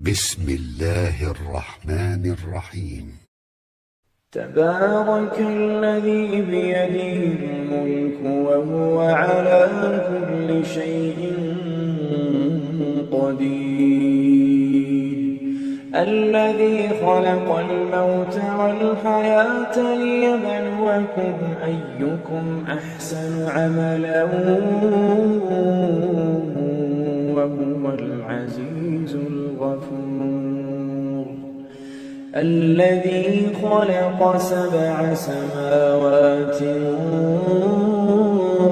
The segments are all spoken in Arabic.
بسم الله الرحمن الرحيم. تبارك الذي بيده الملك وهو على كل شيء قدير، الذي خلق الموت والحياة ليبلوكم أيكم أحسن عملا وهو العزيز الغفور، الذي خلق 7 سماوات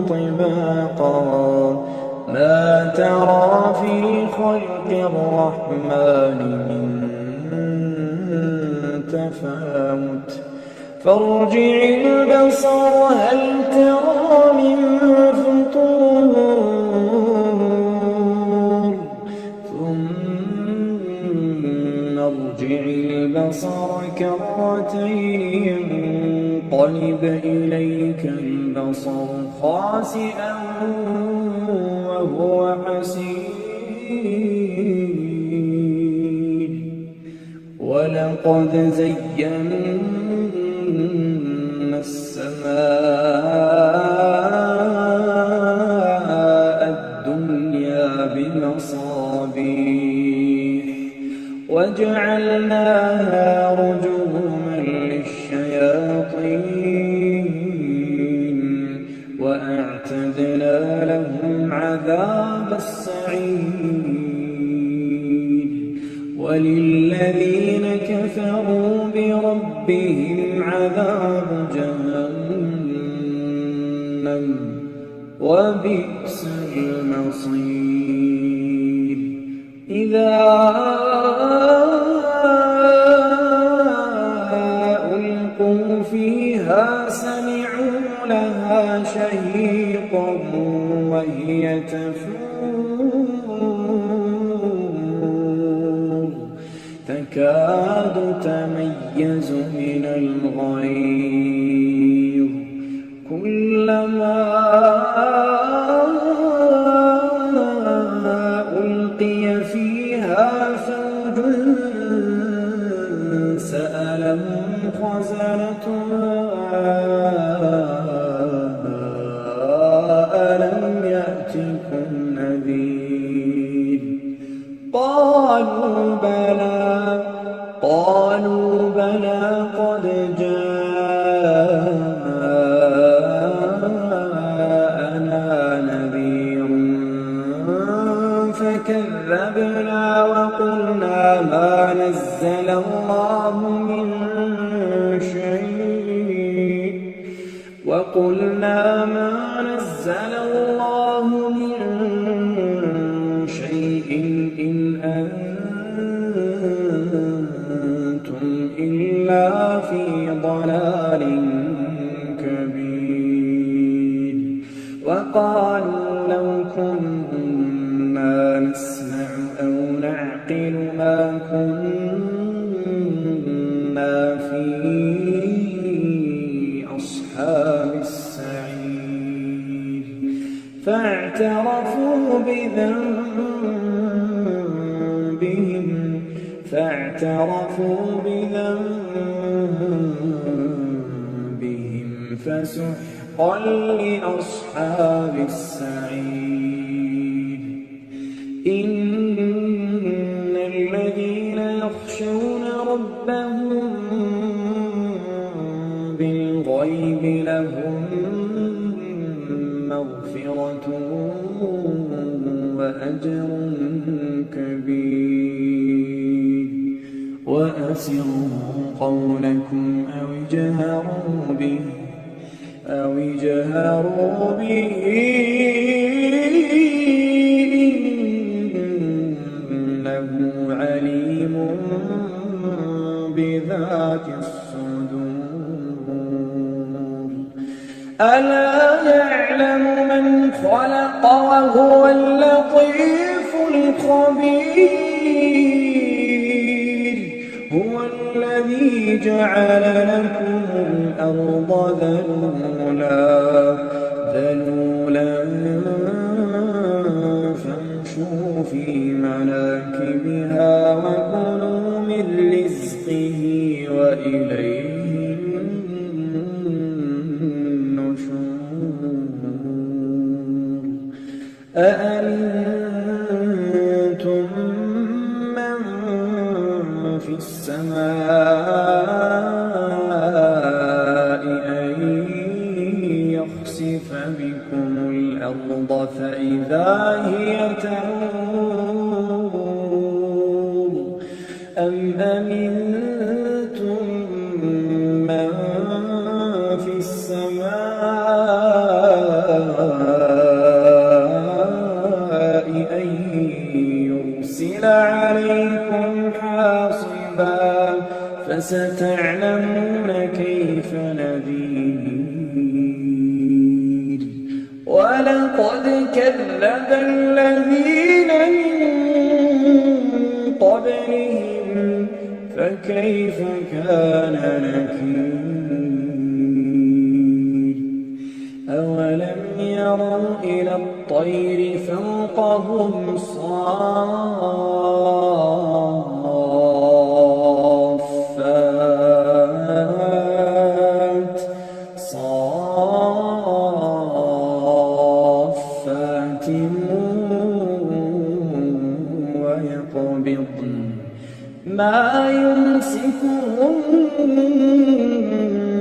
طباقا ما ترى في خلق الرحمن من تفاوت فارجع البصر هل ترى من فطور ثم ارجع البصر كرتين ينقلب إليك البصر خاسئا وهو حسير، ولقد زينا السماء الدنيا بمصابيح وجعلناها رجوما للشياطين وأعتدنا لهم عذاب السعير، وللذين كفروا بربهم عذاب جهنم وبئس المصير. إذا ألقوا فيها سمعوا لها شهيقا وهي تفور تكاد تميز من الغيظ كلما ألقي فيها فوج سألهم خزنتها ألم يأتكم نذير قالوا بلى قد جاءنا نذير فكذبنا وقلنا ما نزل الله من شيء إن أنتم إلا في ضلال كبير، وقالوا لو كنا نسمع أو نعقل ما كنا في أصحاب السعير، فاعترفوا بذنبهم فسحقا لأصحاب السعير. إن الذين يخشون ربهم بالغيب لهم مغفرة وأجر كبير، وأسروا قولكم أو اجهروا به إنه عليم بذات الصدور. ألا يعلم من خلق وهو اللطيف الخبير، هو الذي جعل لكم الأرض ذلولا فامشوا في مناكبها وإليه النشور أأمنتم من في السماء أن يخسف بكم الأرض فإذا هي تمور أم أمنتم من في السماء أن يرسل عليكم حاصبا فستعلمون كيف نذير ولقد كذب الذين من قبلهم فكيف كان نكير أولم يروا إلى الطير فوقهم صافات ويقبضن ما يمسكهن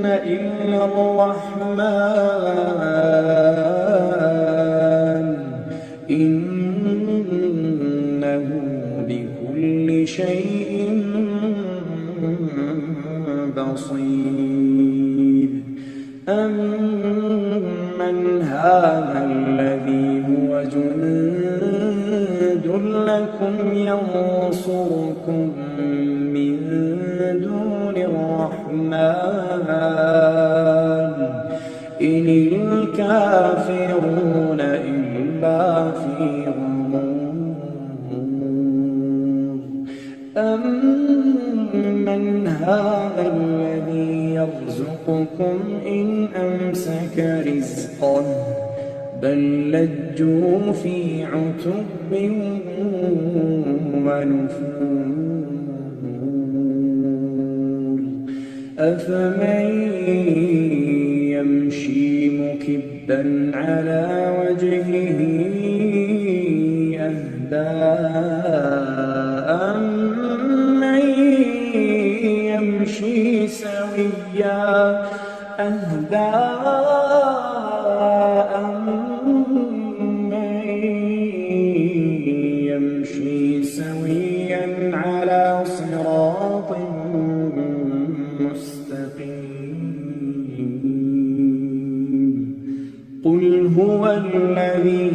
إلا الرحمن إنه بكل شيء بصير أمن هذا الذي هو جند لكم ينصركم من دون الرحمن إن الكافرون إلا في غرور أمن هذا الذي يرزقكم إن أمسك رزقه بل لجوا في عتب ونفور أفمن يمشي مكبا على وجهه أهدى أمن يمشي سويا أهدى على صراط مستقيم قل هو الذي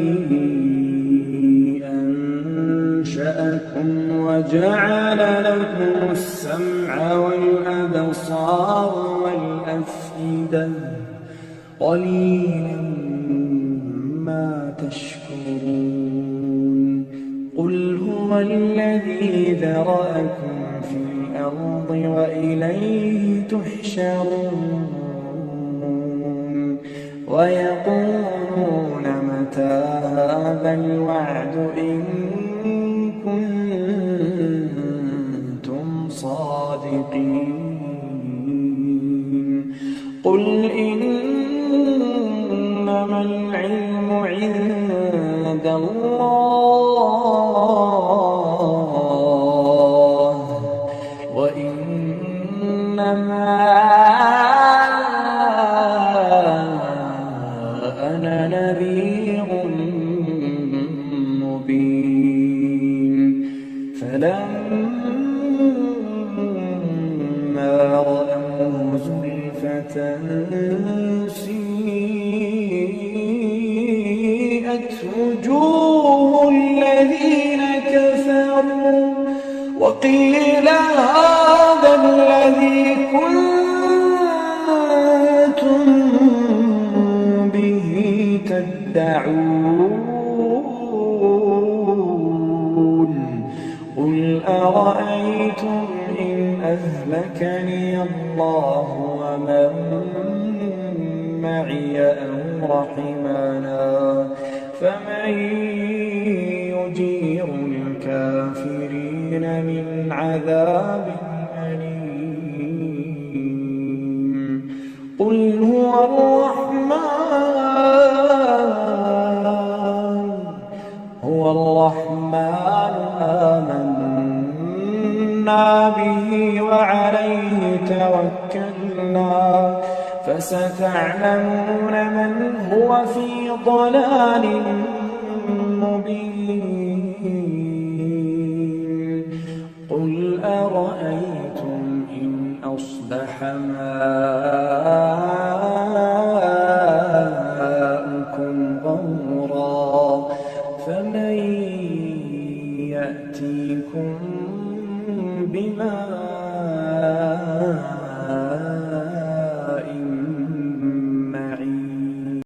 أنشأكم وجعل لكم السمع والأبصار والأفئدة قليلا ما تشكرون قل هو الذي ذرأكم في الأرض وإليه تحشرون ويقولون متى هذا الوعد إن كنتم صادقين قل إنما العلم عند الله وإنما أنا نذير مبين فلما رأوه زلفة سيئت وجوه الذين كفروا وقيل هذا الذي كنتم به تدعون قل أرأيتم إن أهلكني الله ومن معي أو رحمنا فمن يجير الكافرين من عذاب أليم قل هو الرحمن آمنا به وعليه توكلنا فستعلمون من هو في ضلال مبين قل أرأيتم إن أصبح ماؤكم غورا